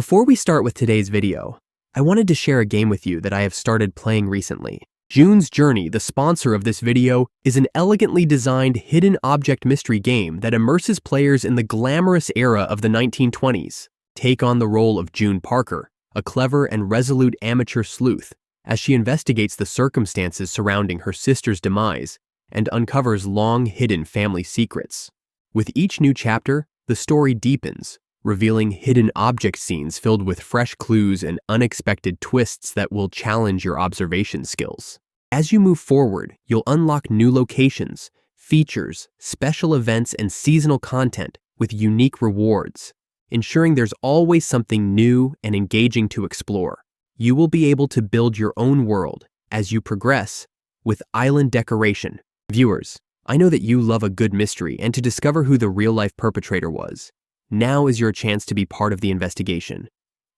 Before we start with today's video, I wanted to share a game with you that I have started playing recently. June's Journey, the sponsor of this video, is an elegantly designed hidden object mystery game that immerses players in the glamorous era of the 1920s. Take on the role of June Parker, a clever and resolute amateur sleuth, as she investigates the circumstances surrounding her sister's demise and uncovers long-hidden family secrets. With each new chapter, the story deepens, revealing hidden object scenes filled with fresh clues and unexpected twists that will challenge your observation skills. As you move forward, you'll unlock new locations, features, special events, and seasonal content with unique rewards, ensuring there's always something new and engaging to explore. You will be able to build your own world as you progress with island decoration. Viewers, I know that you love a good mystery and to discover who the real-life perpetrator was. Now is your chance to be part of the investigation.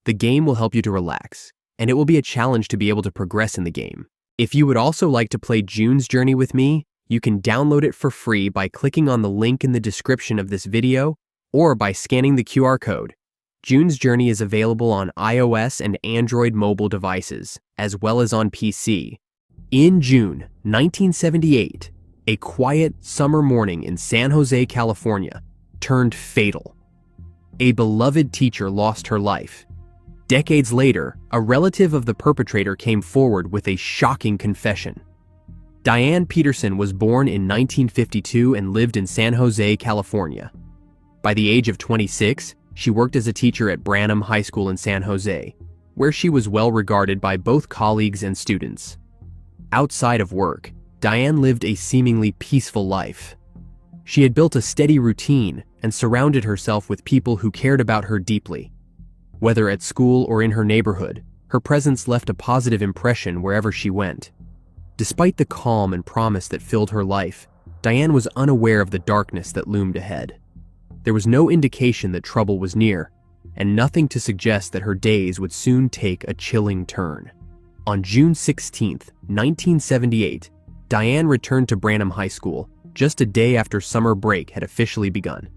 The game will help you to relax, and it will be a challenge to be able to progress in the game. If you would also like to play June's Journey with me, you can download it for free by clicking on the link in the description of this video or by scanning the QR code. June's Journey is available on iOS and Android mobile devices, as well as on PC. In June 1978, a quiet summer morning in San Jose, California, turned fatal. A beloved teacher lost her life. Decades later, a relative of the perpetrator came forward with a shocking confession. Diane Peterson was born in 1952 and lived in San Jose, California. By the age of 26, she worked as a teacher at Branham High School in San Jose, where she was well regarded by both colleagues and students. Outside of work, Diane lived a seemingly peaceful life. She had built a steady routine and surrounded herself with people who cared about her deeply. Whether at school or in her neighborhood, her presence left a positive impression wherever she went. Despite the calm and promise that filled her life, Diane was unaware of the darkness that loomed ahead. There was no indication that trouble was near, and nothing to suggest that her days would soon take a chilling turn. On June 16, 1978, Diane returned to Branham High School just a day after summer break had officially begun.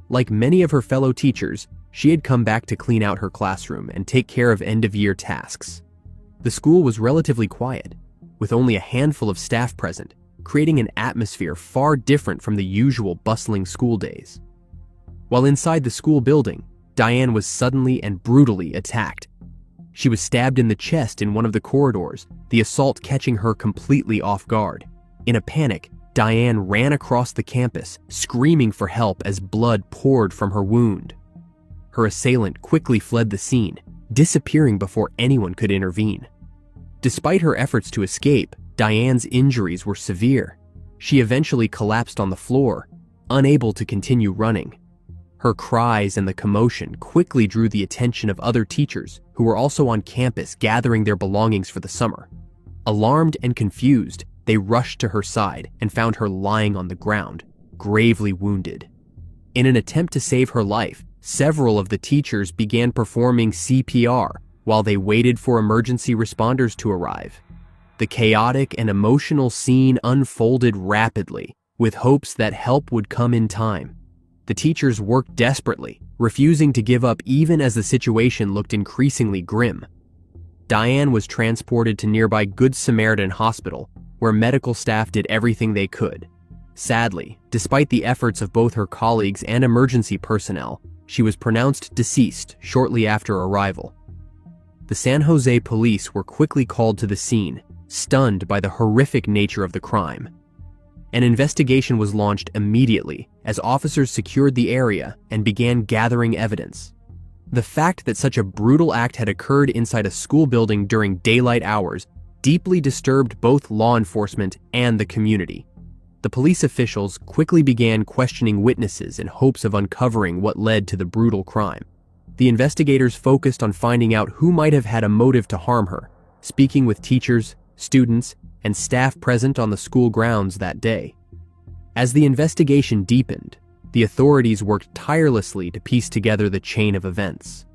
Like many of her fellow teachers, she had come back to clean out her classroom and take care of end-of-year tasks. The school was relatively quiet, with only a handful of staff present, creating an atmosphere far different from the usual bustling school days. While inside the school building, Diane was suddenly and brutally attacked. She was stabbed in the chest in one of the corridors, the assault catching her completely off guard. In a panic, Diane ran across the campus, screaming for help as blood poured from her wound. Her assailant quickly fled the scene, disappearing before anyone could intervene. Despite her efforts to escape, Diane's injuries were severe. She eventually collapsed on the floor, unable to continue running. Her cries and the commotion quickly drew the attention of other teachers who were also on campus gathering their belongings for the summer. Alarmed and confused, they rushed to her side and found her lying on the ground, gravely wounded. In an attempt to save her life, several of the teachers began performing CPR while they waited for emergency responders to arrive. The chaotic and emotional scene unfolded rapidly, with hopes that help would come in time. The teachers worked desperately, refusing to give up even as the situation looked increasingly grim. Diane was transported to nearby Good Samaritan Hospital, where medical staff did everything they could. Sadly, despite the efforts of both her colleagues and emergency personnel, she was pronounced deceased shortly after arrival. The San Jose police were quickly called to the scene, stunned by the horrific nature of the crime. An investigation was launched immediately as officers secured the area and began gathering evidence. The fact that such a brutal act had occurred inside a school building during daylight hours deeply disturbed both law enforcement and the community. The police officials quickly began questioning witnesses in hopes of uncovering what led to the brutal crime. The investigators focused on finding out who might have had a motive to harm her, speaking with teachers, students, and staff present on the school grounds that day. As the investigation deepened, the authorities worked tirelessly to piece together the chain of events.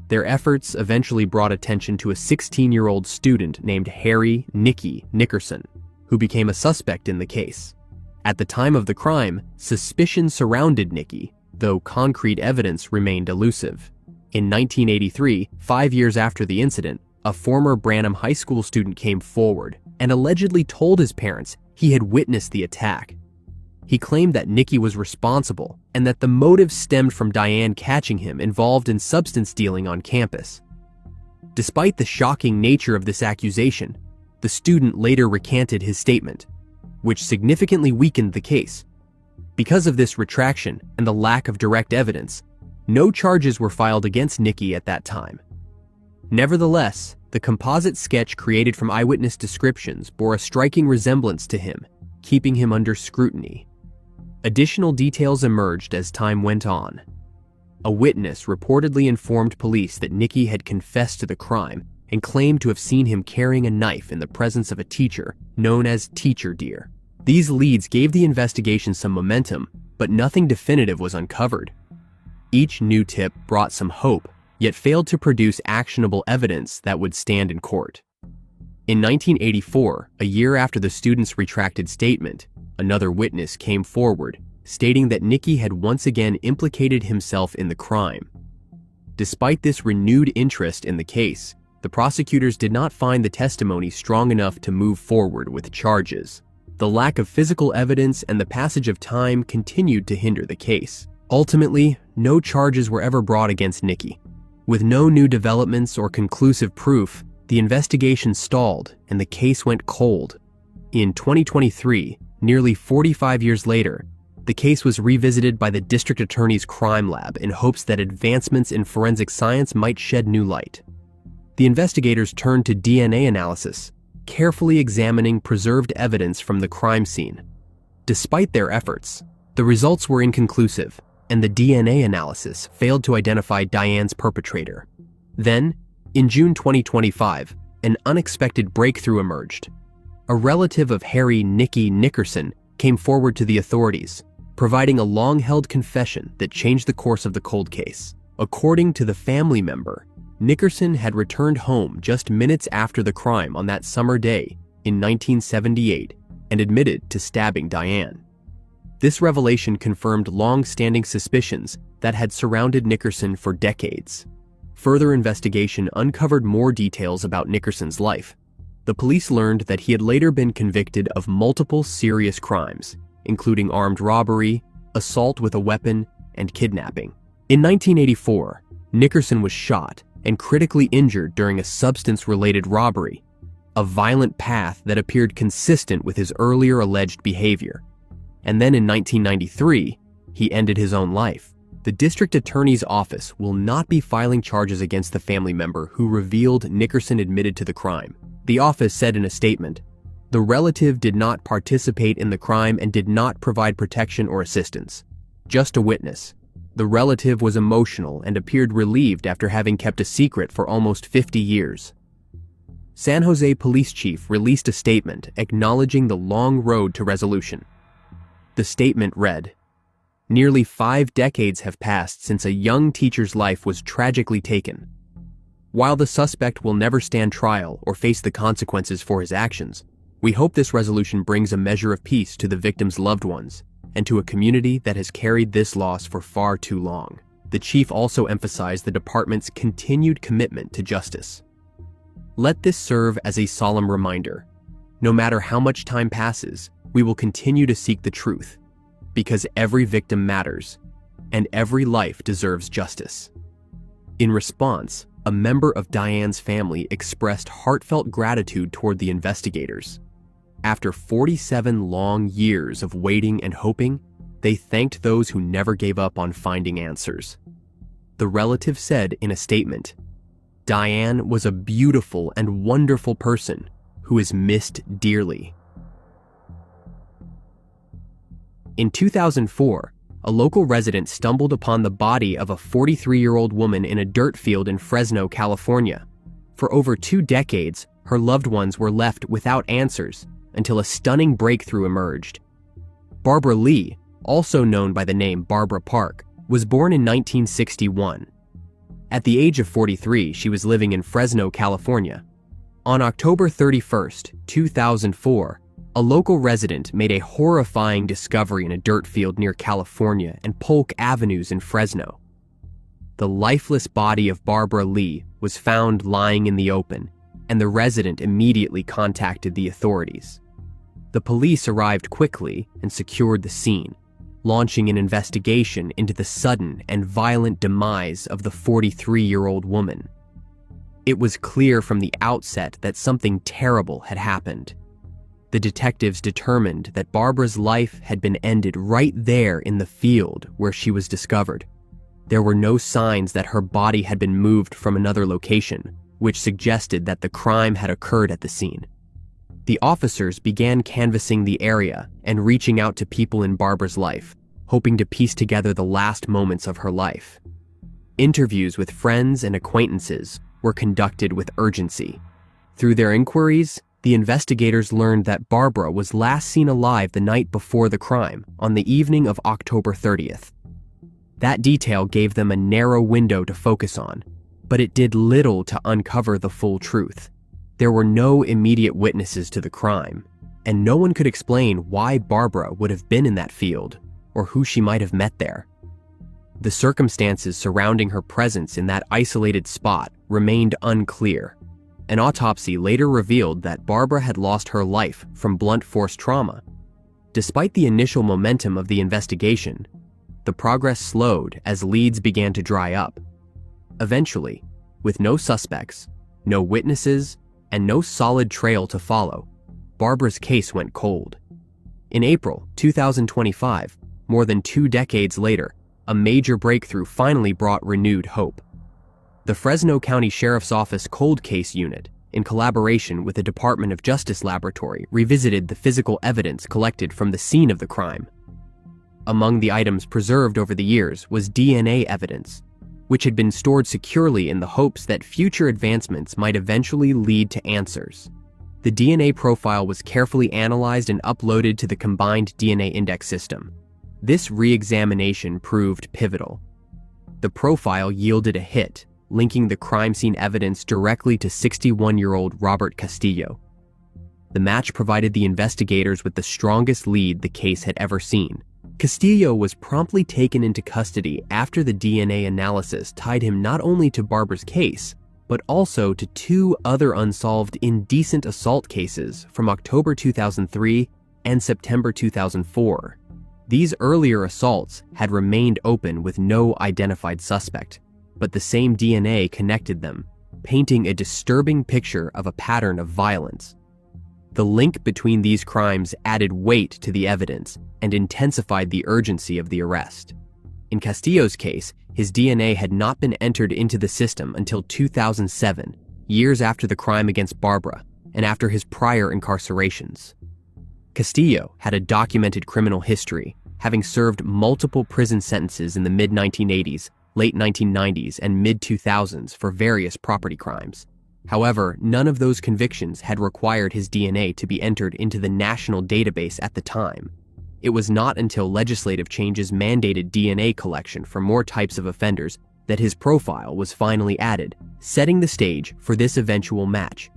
Their efforts eventually brought attention to a 16-year-old student named Harry Nicky Nickerson, who became a suspect in the case. At the time of the crime, suspicion surrounded Nicky, though concrete evidence remained elusive. In 1983, 5 years after the incident, a former Branham High School student came forward and allegedly told his parents he had witnessed the attack. He claimed that Nikki was responsible and that the motive stemmed from Diane catching him involved in substance dealing on campus. Despite the shocking nature of this accusation, the student later recanted his statement, which significantly weakened the case. Because of this retraction and the lack of direct evidence, no charges were filed against Nikki at that time. Nevertheless, the composite sketch created from eyewitness descriptions bore a striking resemblance to him, keeping him under scrutiny. Additional details emerged as time went on. A witness reportedly informed police that Nikki had confessed to the crime and claimed to have seen him carrying a knife in the presence of a teacher known as Teacher Dear. These leads gave the investigation some momentum, but nothing definitive was uncovered. Each new tip brought some hope, yet failed to produce actionable evidence that would stand in court. In 1984, a year after the student's retracted statement, another witness came forward, stating that Nikki had once again implicated himself in the crime. Despite this renewed interest in the case, the prosecutors did not find the testimony strong enough to move forward with charges. The lack of physical evidence and the passage of time continued to hinder the case. Ultimately, no charges were ever brought against Nikki. With no new developments or conclusive proof, the investigation stalled and the case went cold. In 2023, nearly 45 years later, the case was revisited by the District Attorney's Crime Lab in hopes that advancements in forensic science might shed new light. The investigators turned to DNA analysis, carefully examining preserved evidence from the crime scene. Despite their efforts, the results were inconclusive, and the DNA analysis failed to identify Diane's perpetrator. Then, in June 2025, an unexpected breakthrough emerged. A relative of Harry Nicky Nickerson came forward to the authorities, providing a long-held confession that changed the course of the cold case. According to the family member, Nickerson had returned home just minutes after the crime on that summer day in 1978 and admitted to stabbing Diane. This revelation confirmed long-standing suspicions that had surrounded Nickerson for decades. Further investigation uncovered more details about Nickerson's life. The police learned that he had later been convicted of multiple serious crimes, including armed robbery, assault with a weapon, and kidnapping. In 1984, Nickerson was shot and critically injured during a substance-related robbery, a violent path that appeared consistent with his earlier alleged behavior. And then in 1993, he ended his own life. The district attorney's office will not be filing charges against the family member who revealed Nickerson admitted to the crime. The office said in a statement, "The relative did not participate in the crime and did not provide protection or assistance. Just a witness. The relative was emotional and appeared relieved after having kept a secret for almost 50 years." San Jose Police Chief released a statement acknowledging the long road to resolution. The statement read, "Nearly 5 decades have passed since a young teacher's life was tragically taken. While the suspect will never stand trial or face the consequences for his actions, we hope this resolution brings a measure of peace to the victim's loved ones and to a community that has carried this loss for far too long." The chief also emphasized the department's continued commitment to justice. Let this serve as a solemn reminder. No matter how much time passes, we will continue to seek the truth, because every victim matters, and every life deserves justice. In response, a member of Diane's family expressed heartfelt gratitude toward the investigators. After 47 long years of waiting and hoping, they thanked those who never gave up on finding answers. The relative said in a statement, "Diane was a beautiful and wonderful person who is missed dearly." In 2004, a local resident stumbled upon the body of a 43-year-old woman in a dirt field in Fresno, California. For over 2 decades, her loved ones were left without answers until a stunning breakthrough emerged. Barbara Lee, also known by the name Barbara Park, was born in 1961. At the age of 43, she was living in Fresno, California. On October 31st, 2004, a local resident made a horrifying discovery in a dirt field near California and Polk Avenues in Fresno. the lifeless body of Barbara Lee was found lying in the open, and the resident immediately contacted the authorities. The police arrived quickly and secured the scene, launching an investigation into the sudden and violent demise of the 43-year-old woman. It was clear from the outset that something terrible had happened. The detectives determined that Barbara's life had been ended right there in the field where she was discovered. There were no signs that her body had been moved from another location, which suggested that the crime had occurred at the scene. The officers began canvassing the area and reaching out to people in Barbara's life, hoping to piece together the last moments of her life. Interviews with friends and acquaintances were conducted with urgency. Through their inquiries, the investigators learned that Barbara was last seen alive the night before the crime, on the evening of October 30th. That detail gave them a narrow window to focus on, but it did little to uncover the full truth. There were no immediate witnesses to the crime, and no one could explain why Barbara would have been in that field or who she might have met there. The circumstances surrounding her presence in that isolated spot remained unclear. An autopsy later revealed that Barbara had lost her life from blunt force trauma. Despite the initial momentum of the investigation, the progress slowed as leads began to dry up. Eventually, with no suspects, no witnesses, and no solid trail to follow, Barbara's case went cold. In April 2025, more than 2 decades later, a major breakthrough finally brought renewed hope. The Fresno County Sheriff's Office Cold Case Unit, in collaboration with the Department of Justice Laboratory, revisited the physical evidence collected from the scene of the crime. Among the items preserved over the years was DNA evidence, which had been stored securely in the hopes that future advancements might eventually lead to answers. The DNA profile was carefully analyzed and uploaded to the combined DNA index system. This re-examination proved pivotal. The profile yielded a hit, linking the crime scene evidence directly to 61-year-old Robert Castillo. The match provided the investigators with the strongest lead the case had ever seen. Castillo was promptly taken into custody after the DNA analysis tied him not only to Barbara's case, but also to 2 other unsolved indecent assault cases from October 2003 and September 2004. These earlier assaults had remained open with no identified suspect, but the same DNA connected them, painting a disturbing picture of a pattern of violence. The link between these crimes added weight to the evidence and intensified the urgency of the arrest. In Castillo's case, his DNA had not been entered into the system until 2007, years after the crime against Barbara and after his prior incarcerations. Castillo had a documented criminal history, having served multiple prison sentences in the mid-1980s, late 1990s, and mid-2000s for various property crimes. However, none of those convictions had required his DNA to be entered into the national database at the time. It was not until legislative changes mandated DNA collection for more types of offenders that his profile was finally added, setting the stage for this eventual match.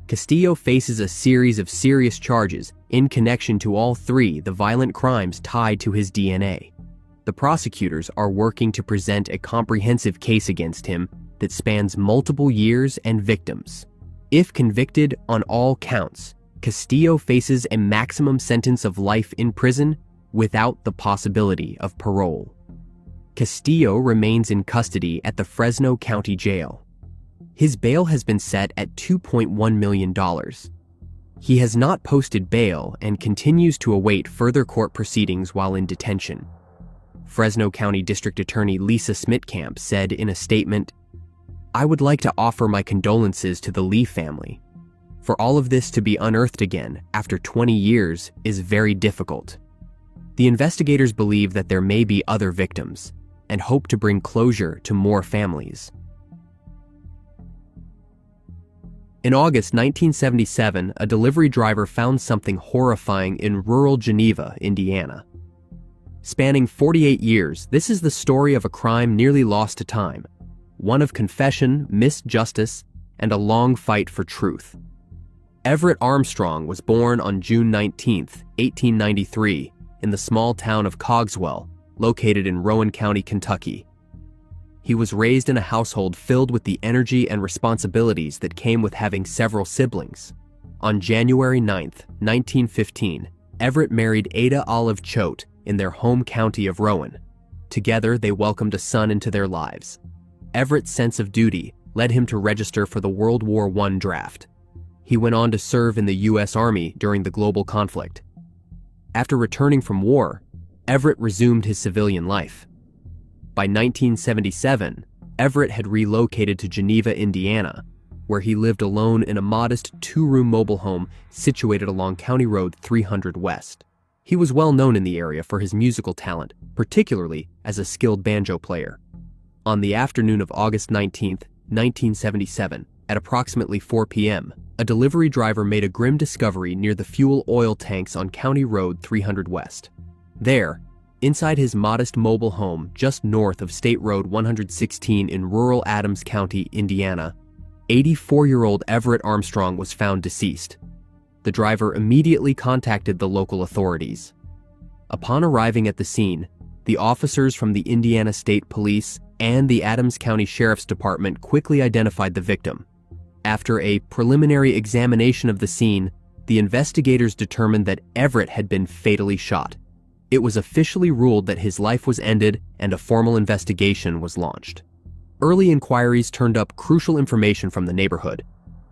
Castillo faces a series of serious charges in connection to all 3 the violent crimes tied to his DNA. The prosecutors are working to present a comprehensive case against him that spans multiple years and victims. If convicted on all counts, Castillo faces a maximum sentence of life in prison without the possibility of parole. Castillo remains in custody at the Fresno County Jail. His bail has been set at $2.1 million. He has not posted bail and continues to await further court proceedings while in detention. Fresno County District Attorney Lisa Smitkamp said in a statement, "I would like to offer my condolences to the Lee family. For all of this to be unearthed again after 20 years is very difficult. The investigators believe that there may be other victims and hope to bring closure to more families." In August 1977, a delivery driver found something horrifying in rural Geneva, Indiana. Spanning 48 years, this is the story of a crime nearly lost to time, one of confession, missed justice, and a long fight for truth. Everett Armstrong was born on June 19, 1893, in the small town of Cogswell, located in Rowan County, Kentucky. He was raised in a household filled with the energy and responsibilities that came with having several siblings. On January 9, 1915, Everett married Ada Olive Choate in their home county of Rowan. Together, they welcomed a son into their lives. Everett's sense of duty led him to register for the World War I draft. He went on to serve in the U.S. Army during the global conflict. After returning from war, Everett resumed his civilian life. By 1977, Everett had relocated to Geneva, Indiana, where he lived alone in a modest two-room mobile home situated along County Road 300 West. He was well known in the area for his musical talent, particularly as a skilled banjo player. On the afternoon of August 19, 1977, at approximately 4 p.m., a delivery driver made a grim discovery near the fuel oil tanks on County Road 300 West. There, inside his modest mobile home just north of State Road 116 in rural Adams County, Indiana, 84-year-old Everett Armstrong was found deceased. The driver immediately contacted the local authorities. Upon arriving at the scene, the officers from the Indiana State Police and the Adams County Sheriff's Department quickly identified the victim. After a preliminary examination of the scene, the investigators determined that Everett had been fatally shot. It was officially ruled that his life was ended and a formal investigation was launched. Early inquiries turned up crucial information from the neighborhood.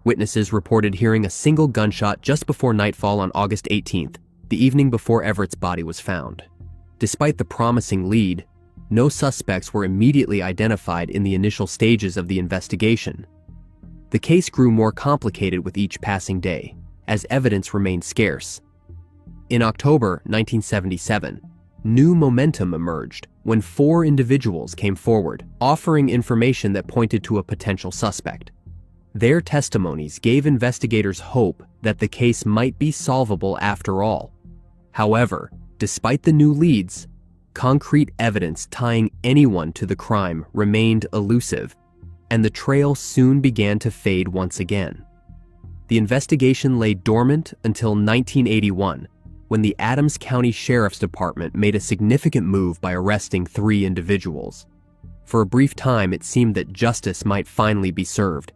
Witnesses reported hearing a single gunshot just before nightfall on August 18th, the evening before Everett's body was found. Despite the promising lead, no suspects were immediately identified in the initial stages of the investigation. The case grew more complicated with each passing day, as evidence remained scarce. In October 1977, new momentum emerged when 4 individuals came forward, offering information that pointed to a potential suspect. Their testimonies gave investigators hope that the case might be solvable after all. However, despite the new leads, concrete evidence tying anyone to the crime remained elusive, and the trail soon began to fade once again. The investigation lay dormant until 1981, when the Adams County Sheriff's Department made a significant move by arresting 3 individuals. For a brief time, it seemed that justice might finally be served.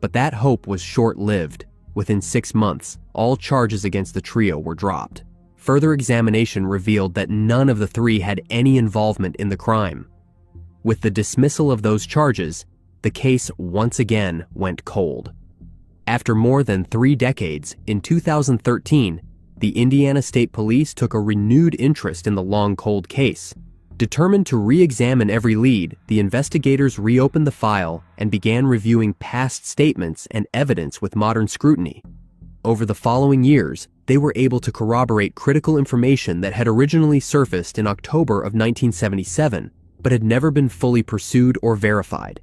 But that hope was short-lived. Within 6 months, all charges against the trio were dropped. Further examination revealed that none of the 3 had any involvement in the crime. With the dismissal of those charges, the case once again went cold. After more than 3 decades, in 2013, the Indiana State Police took a renewed interest in the long cold case. Determined to re-examine every lead, the investigators reopened the file and began reviewing past statements and evidence with modern scrutiny. Over the following years, they were able to corroborate critical information that had originally surfaced in October of 1977, but had never been fully pursued or verified.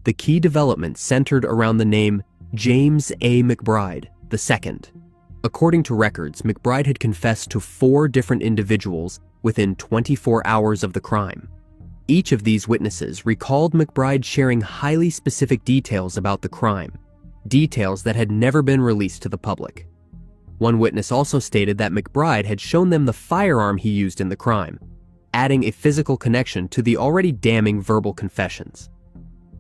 The key development centered around the name James A. McBride II. According to records, McBride had confessed to 4 different individuals within 24 hours of the crime. Each of these witnesses recalled McBride sharing highly specific details about the crime, details that had never been released to the public. One witness also stated that McBride had shown them the firearm he used in the crime, adding a physical connection to the already damning verbal confessions.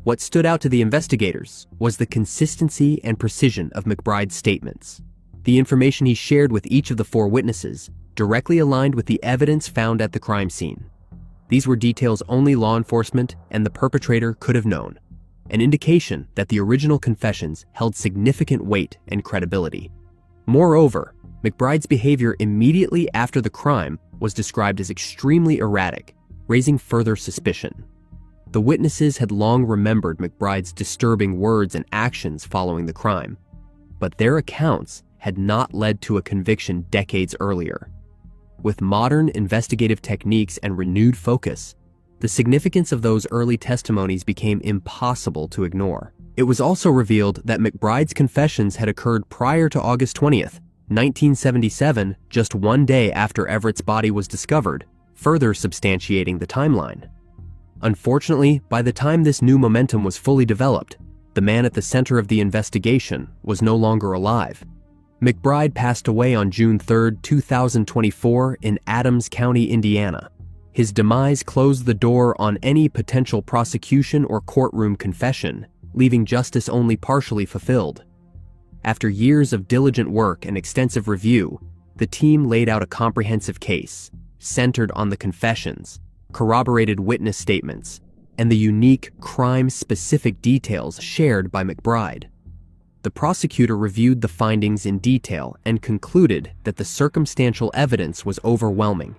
What stood out to the investigators was the consistency and precision of McBride's statements. The information he shared with each of the 4 witnesses directly aligned with the evidence found at the crime scene. These were details only law enforcement and the perpetrator could have known, an indication that the original confessions held significant weight and credibility. Moreover, McBride's behavior immediately after the crime was described as extremely erratic, raising further suspicion. The witnesses had long remembered McBride's disturbing words and actions following the crime, but their accounts had not led to a conviction decades earlier. With modern investigative techniques and renewed focus, the significance of those early testimonies became impossible to ignore. It was also revealed that McBride's confessions had occurred prior to August 20th, 1977, just 1 day after Everett's body was discovered, further substantiating the timeline. Unfortunately, by the time this new momentum was fully developed, the man at the center of the investigation was no longer alive. McBride passed away on June 3, 2024 in Adams County, Indiana. His demise closed the door on any potential prosecution or courtroom confession, leaving justice only partially fulfilled. After years of diligent work and extensive review, the team laid out a comprehensive case, centered on the confessions, corroborated witness statements, and the unique crime-specific details shared by McBride. The prosecutor reviewed the findings in detail and concluded that the circumstantial evidence was overwhelming.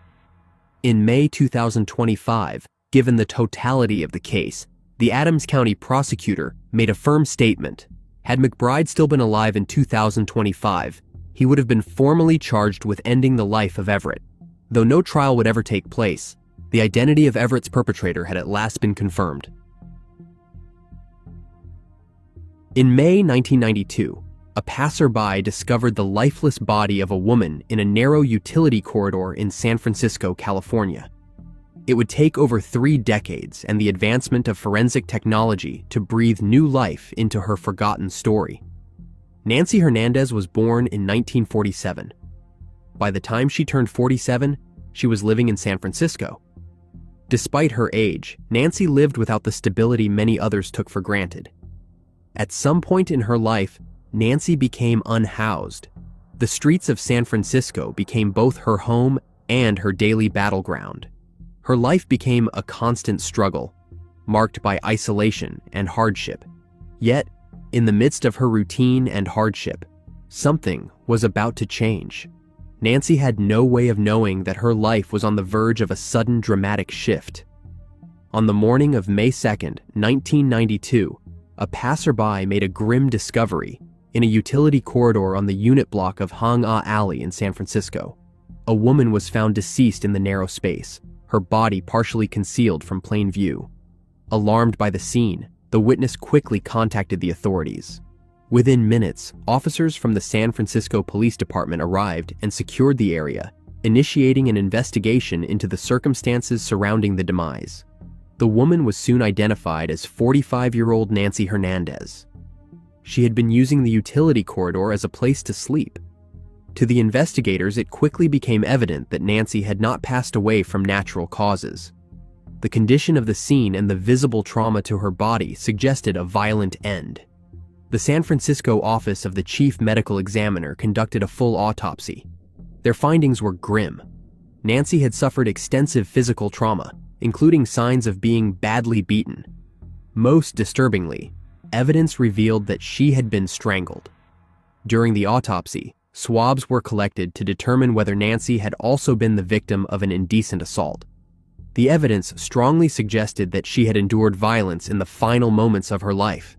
In May 2025, given the totality of the case, the Adams County prosecutor made a firm statement. Had McBride still been alive in 2025, he would have been formally charged with ending the life of Everett. Though no trial would ever take place, the identity of Everett's perpetrator had at last been confirmed. In May 1992, a passerby discovered the lifeless body of a woman in a narrow utility corridor in San Francisco, California. It would take over 3 decades and the advancement of forensic technology to breathe new life into her forgotten story. Nancy Hernandez was born in 1947. By the time she turned 47, she was living in San Francisco. Despite her age, Nancy lived without the stability many others took for granted. At some point in her life, Nancy became unhoused. The streets of San Francisco became both her home and her daily battleground. Her life became a constant struggle, marked by isolation and hardship. Yet, in the midst of her routine and hardship, something was about to change. Nancy had no way of knowing that her life was on the verge of a sudden dramatic shift. On the morning of May 2, 1992, a passerby made a grim discovery in a utility corridor on the unit block of Hong Ah Alley in San Francisco. A woman was found deceased in the narrow space, her body partially concealed from plain view. Alarmed by the scene, the witness quickly contacted the authorities. Within minutes, officers from the San Francisco Police Department arrived and secured the area, initiating an investigation into the circumstances surrounding the demise. The woman was soon identified as 45-year-old Nancy Hernandez. She had been using the utility corridor as a place to sleep. To the investigators, it quickly became evident that Nancy had not passed away from natural causes. The condition of the scene and the visible trauma to her body suggested a violent end. The San Francisco office of the chief medical examiner conducted a full autopsy. Their findings were grim. Nancy had suffered extensive physical trauma, including signs of being badly beaten. Most disturbingly, evidence revealed that she had been strangled. During the autopsy, swabs were collected to determine whether Nancy had also been the victim of an indecent assault. The evidence strongly suggested that she had endured violence in the final moments of her life.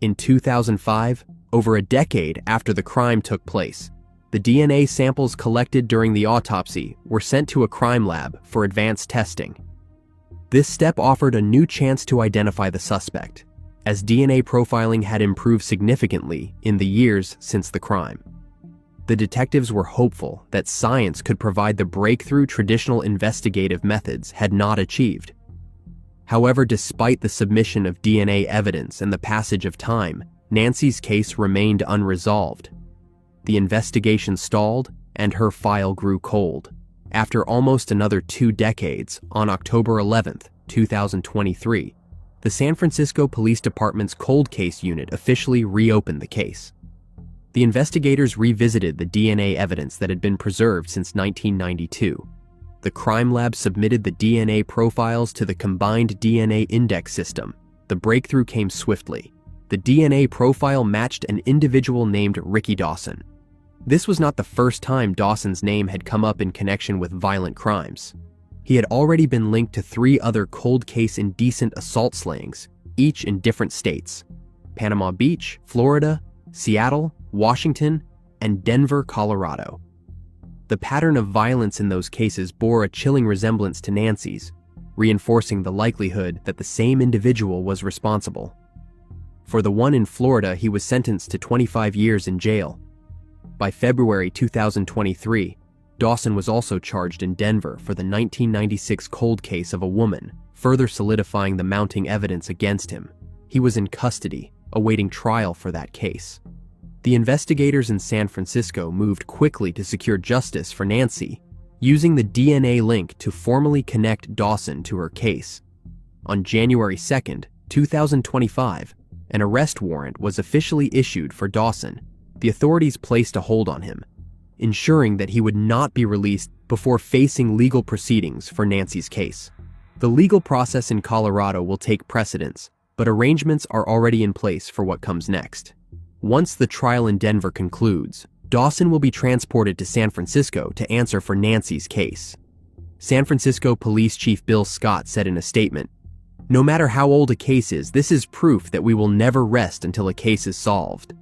In 2005, over a decade after the crime took place, the DNA samples collected during the autopsy were sent to a crime lab for advanced testing. This step offered a new chance to identify the suspect, as DNA profiling had improved significantly in the years since the crime. The detectives were hopeful that science could provide the breakthrough traditional investigative methods had not achieved. However, despite the submission of DNA evidence and the passage of time, Nancy's case remained unresolved. The investigation stalled, and her file grew cold. After almost another 2 decades, on October 11, 2023, the San Francisco Police Department's cold case unit officially reopened the case. The investigators revisited the DNA evidence that had been preserved since 1992. The crime lab submitted the DNA profiles to the Combined DNA Index System. The breakthrough came swiftly. The DNA profile matched an individual named Ricky Dawson. This was not the first time Dawson's name had come up in connection with violent crimes. He had already been linked to 3 other cold case indecent assault slayings, each in different states: Panama Beach, Florida, Seattle, Washington, and Denver, Colorado. The pattern of violence in those cases bore a chilling resemblance to Nancy's, reinforcing the likelihood that the same individual was responsible. For the one in Florida, he was sentenced to 25 years in jail. By February 2023, Dawson was also charged in Denver for the 1996 cold case of a woman, further solidifying the mounting evidence against him. He was in custody, awaiting trial for that case. The investigators in San Francisco moved quickly to secure justice for Nancy, using the DNA link to formally connect Dawson to her case. On January 2, 2025, an arrest warrant was officially issued for Dawson. The authorities placed a hold on him, ensuring that he would not be released before facing legal proceedings for Nancy's case. The legal process in Colorado will take precedence, but arrangements are already in place for what comes next. Once the trial in Denver concludes, Dawson will be transported to San Francisco to answer for Nancy's case. San Francisco Police Chief Bill Scott said in a statement, "No matter how old a case is, this is proof that we will never rest until a case is solved.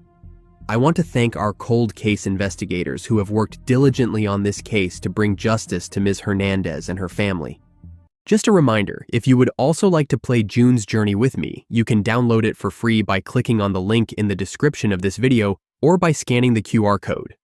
I want to thank our cold case investigators who have worked diligently on this case to bring justice to Ms. Hernandez and her family." Just a reminder, if you would also like to play June's Journey with me, you can download it for free by clicking on the link in the description of this video or by scanning the QR code.